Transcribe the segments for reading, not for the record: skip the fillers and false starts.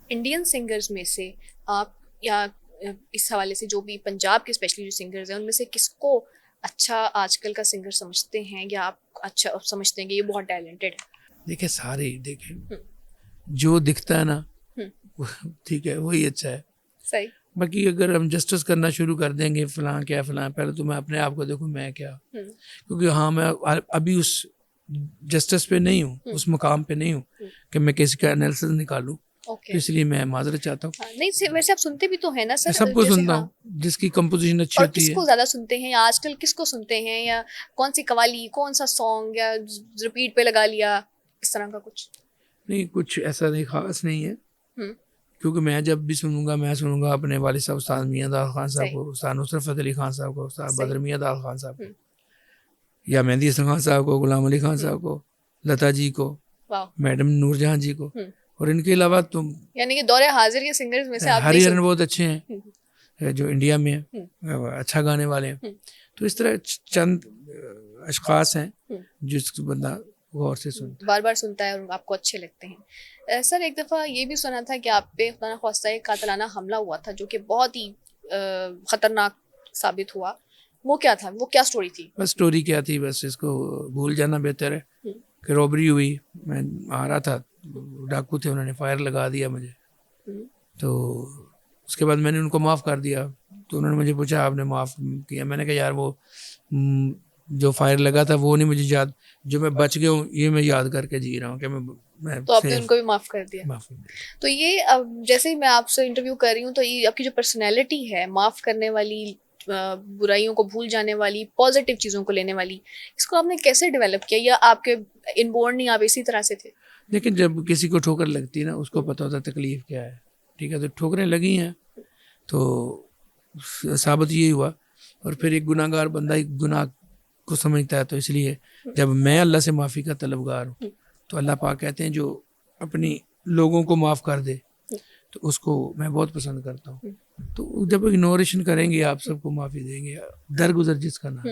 Indian singers में से आप या इस हवाले से जो भी पंजाब के स्पेशली जो सिंगर्स हैं उनमें से किसको अच्छा आजकल का सिंगर समझते हैं या आप अच्छा आप समझते हैं कि ये बहुत टैलेंटेड है? देखिए सारे ही देखें, हम्म, जो दिखता है ना हम्म, ठीक है वही अच्छा है। सही। बाकी अगर हम जस्टिस करना शुरू कर देंगे फलां क्या फलां, पहले तो मैं अपने आप को देखूं मैं क्या, हम्म, क्योंकि हाँ मैं अभी उस जस्टिस पे नहीं हूँ, हम्म, उस मुकाम पे नहीं हूँ हम्म, कि मैं किसी का एनालिसिस निकालूं। तो ओके। इसलिए मैं माजरत चाहता हूँ। हाँ, नहीं वैसे आप सुनते भी तो है ना मैं सर, सबको जैसे सुनता हाँ। हूँ जिसकी कंपोजिशन अच्छी और होती है। किसको ज्यादा सुनते हैं या आजकल किसको सुनते हैं या कौन सी कवाली कौन सा सॉन्ग या रिपीट पे लगा लिया, इस तरह का कुछ? नहीं कुछ ऐसा नहीं खास नहीं है, हम्म। क्योंकि मैं जब भी सुनूंगा मैं सुनूंगा अपने वालिद साहब उस्ताद मियां दाद खान साहब सही। को, उस्ताद नुसरत फ़तेह अली खान साहब को, उस्ताद सही। बदर मियां दाद खान साहब को, हम्म। या मेहंदी हसन खान साहब को, गुलाम अली खान हम्म। साहब को, लता जी को, वाह। मैडम नूरजहां जी को। हम्म। और इनके अलावा तुम यानी कि दौरे हाजिर के सिंगर्स में से आप नहीं हरिहरन सुनते? बहुत अच्छे हैं हम्म। जो इंडिया में हम्म। है, अच्छा गाने वाले हैं। हम्म। तो इस तरह चंद अशखास हैं हम्म। जिसको बंदा गौर से सुनता है। बार बार सुनता है और आपको अच्छे लगते हैं। सर एक दफ़ा ये भी सुना था कि आप पे खुदा न खास्ता एक कातलाना हमला हुआ था जो कि बहुत ही खतरनाक साबित हुआ। वो क्या था, वो क्या स्टोरी थी? बस स्टोरी क्या थी, बस इसको भूल जाना बेहतर है। हम्म। कि रॉबरी हुई, मैं आ रहा था, डाकू थे, उन्होंने फायर लगा दिया मुझे। हम्म। तो उसके बाद मैंने उनको माफ़ कर दिया। तो उन्होंने मुझे पूछा आपने माफ़ किया? मैंने कहा यार वो जो फायर लगा था वो नहीं मुझे याद, जो मैं बच गया हूँ ये मैं याद करके जी रहा हूँ कि मैं तो आपने सेफ। उनको भी माफ कर दिया? माफ़ कर दिया। तो ये अब जैसे ही मैं आपसे इंटरव्यू कर रही हूँ तो ये आपकी जो पर्सनैलिटी है, माफ करने वाली, बुराइयों को भूल जाने वाली, पॉजिटिव चीजों को लेने वाली, इसको आपने कैसे डेवलप किया या आपके इनबोर्न ही आप इसी तरह से थे? लेकिन जब किसी को ठोकर लगती है ना उसको हम्म। पता होता है तकलीफ क्या है। ठीक है, तो ठोकरें लगी हैं तो साबित यही हुआ। और फिर एक गुनाहगार बंदा एक गुनाह को समझता है, तो इसलिए जब मैं अल्लाह से माफ़ी का तलबगार हूँ तो अल्लाह पाक कहते हैं जो अपनी लोगों को माफ़ कर दे तो उसको मैं बहुत पसंद करता हूँ। तो जब इग्नोरेशन करेंगे आप सबको माफ़ी देंगे, दरगुजर जिसका नाम,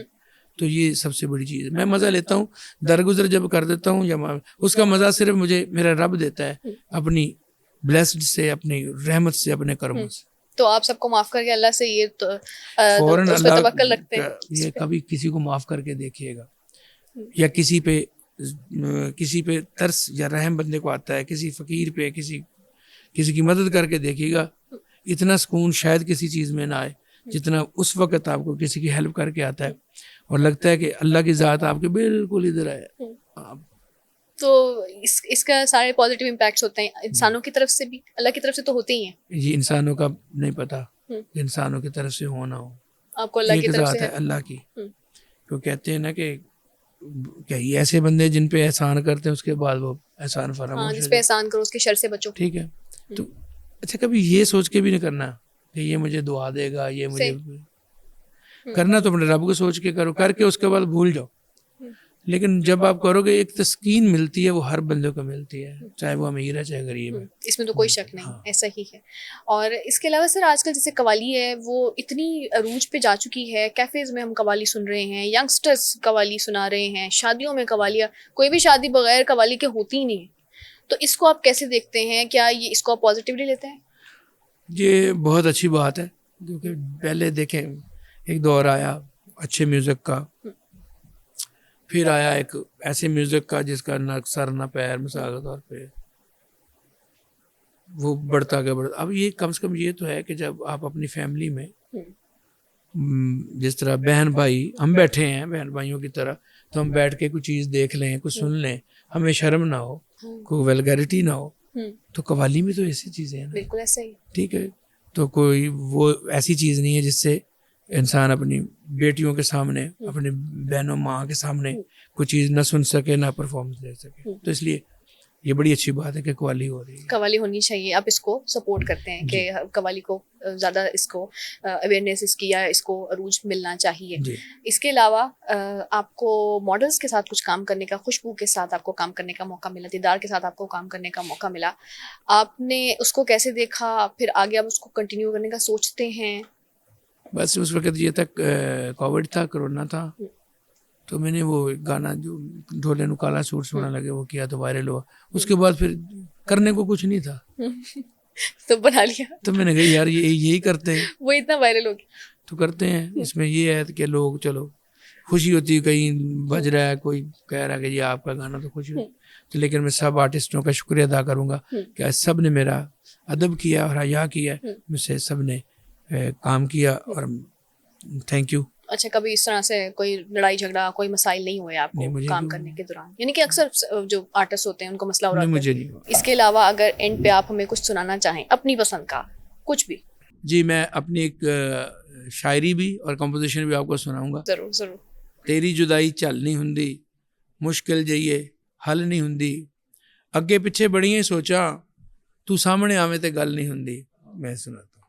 तो ये सबसे बड़ी चीज़ है। मैं मज़ा लेता हूँ दरगुजर जब कर देता हूँ, या उसका मज़ा सिर्फ मुझे मेरा रब देता है अपनी ब्लेस्ड से, अपनी रहमत से, अपने कर्मों से। तो आप सबको माफ करके अल्लाह से ये फौरन उस पर अल्लाह तवक्कल रखते हैं इस ये पे? कभी किसी को माफ़ करके देखिएगा, या किसी पे तरस या रहम बंदे को आता है, किसी फ़कीर पे, किसी किसी की मदद करके देखिएगा, इतना सुकून शायद किसी चीज़ में ना आए जितना उस वक़्त आपको किसी की हेल्प करके आता है और लगता है कि अल्लाह की ज़ात आपके बिल्कुल इधर है। आप तो इसका सारे पॉजिटिव इम्पैक्ट्स होते हैं इंसानों की तरफ से भी, अल्लाह की तरफ से तो होते ही हैं। ये इंसानों का नहीं पता, हम्म। इंसानों की तरफ से हो ना हो, आपको अल्लाह की एक तरफ से ज़ात है है। अल्लाह की। हम्म। तो कहते हैं ना कि क्या ये ऐसे बंदे जिन पे एहसान करते हैं उसके बाद वो एहसान हाँ, फरामोश जिस हो पे जाता एहसान करो उसके शर से बचो। है। ठीक है, तो अच्छा कभी ये सोच के भी नहीं करना कि ये मुझे दुआ देगा, ये मुझे सही। करना तो अपने रब को सोच के करो, करके उसके बाद भूल जाओ। लेकिन जब आप करोगे एक तस्कीन मिलती है, वो हर बंदे को मिलती है, चाहे वो अमीर है चाहे गरीब है। इसमें तो कोई शक नहीं, हाँ। ऐसा ही है। और इसके अलावा सर आजकल जैसे कवाली है वो इतनी अरूज पे जा चुकी है, कैफेज में हम कवाली सुन रहे हैं, यंगस्टर्स कवाली सुना रहे हैं, शादियों में कवालियाँ, कोई भी शादी बगैर कवाली के होती ही नहीं है। तो इसको आप कैसे देखते हैं, क्या ये इसको आप पॉजिटिवली लेते हैं? ये बहुत अच्छी बात है, क्योंकि पहले देखें एक दौर आया अच्छे म्यूज़िक का, फिर आया एक ऐसे म्यूज़िक का जिसका ना सर ना पैर, मिसाल के तौर पे वो बढ़ता गया बढ़ता। अब ये कम से कम ये तो है कि जब आप अपनी फैमिली में जिस तरह बहन भाई हम बैठे हैं बहन भाइयों की तरह, तो हम बैठ के कुछ चीज़ देख लें, कुछ सुन लें, हमें शर्म ना हो, कोई वल्गैरिटी ना हो। तो कवाली में तो ऐसी चीज़ें हैं ना। बिल्कुल ऐसा ही। ठीक है, तो कोई वो ऐसी चीज़ नहीं है जिससे इंसान अपनी बेटियों के सामने, अपनी बहनों माँ के सामने कोई चीज़ ना सुन सके, ना परफॉर्मेंस दे सके। तो इसलिए ये बड़ी अच्छी बात है कि कवाली हो रही है। कवाली होनी चाहिए, आप इसको सपोर्ट करते हैं कि कवाली को ज़्यादा इसको अवेयरनेस इसकी या इसको अरूज मिलना चाहिए। जी। इसके अलावा आपको मॉडल्स के साथ कुछ काम करने का, खुशबू के साथ आपको काम करने का मौका मिला, दीदार के साथ आपको काम करने का मौका मिला, आपने उसको कैसे देखा, फिर आगे आप उसको कंटिन्यू करने का सोचते हैं? बस उस वक्त ये तक कोविड था, कोरोना था, तो मैंने वो गाना जो ढोले नु काला सूट सोना लगे वो किया तो वायरल हुआ। उसके बाद फिर करने को कुछ नहीं था, तो बना लिया। तो मैंने कहा यार ये यही करते हैं, वो इतना वायरल हो गया। तो करते हैं। इसमें ये है कि लोग, चलो खुशी होती है, कहीं बज रहा है, कोई कह रहा है कि ये आपका गाना, तो खुशी होती। तो लेकिन मैं सब आर्टिस्टों का शुक्रिया अदा करूंगा कि आज सब ने मेरा अदब किया और हया किया, मुझसे सब ने काम किया, और थैंक यू। अच्छा, कभी इस तरह से कोई लड़ाई झगड़ा, कोई मसाइल नहीं हुए आपको नहीं, काम करने के दौरान? यानी कि अक्सर जो आर्टिस्ट होते हैं उनको मसला हो रहा नहीं, है। मुझे नहीं हुआ। इसके अलावा अगर एंड पे आप हमें कुछ सुनाना चाहें अपनी पसंद का कुछ भी। जी, मैं अपनी एक शायरी भी और कंपोजिशन भी आपको सुनाऊंगा। जरूर जरूर। तेरी जुदाई झल नहीं हुंदी, मुश्किल जइए हल नहीं हुंदी, अगे पिछे बड़ियां सोचा, तू सामने आवे ते गल नहीं हुंदी। मैं सुनाता हूं।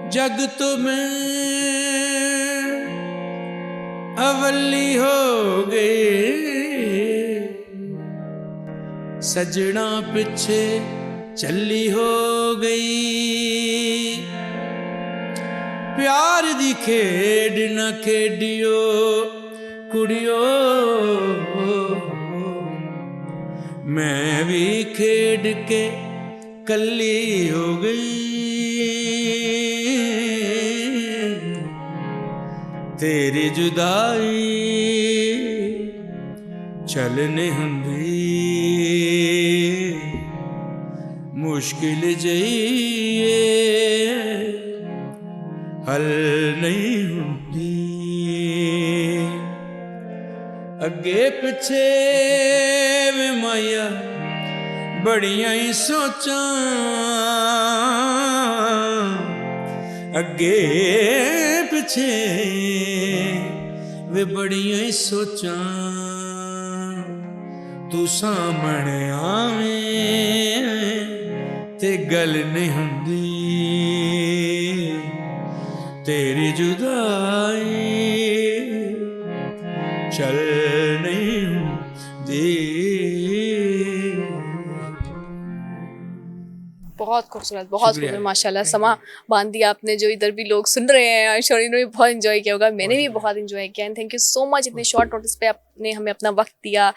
जग तुम्हें अवली हो गई, सजना पिछे चली हो गई, प्यार दी खेड न खेडियो कुड़ियो, मैं भी खेड के कली हो गई, तेरी जुदाई चल नहीं हुंदी, मुश्किल जइए हल नहीं हुंदी, अगे पिछे वे माया बड़ियां ही सोचां, अगे पिछे वे बड़ियां ही सोचां, तू सामने आवे ते गल नहीं हुंदी, तेरी जुदाई चल नहीं हुंदी। बहुत खूबसूरत, बहुत खूबसूरत, माशाल्लाह। समा बांध दिया आपने। जो इधर भी लोग सुन रहे हैं, शौरीन ने भी बहुत एंजॉय किया होगा, मैंने भी बहुत एंजॉय किया। And thank you so much, इतने शॉर्ट नोटिस पे आपने हमें अपना वक्त दिया।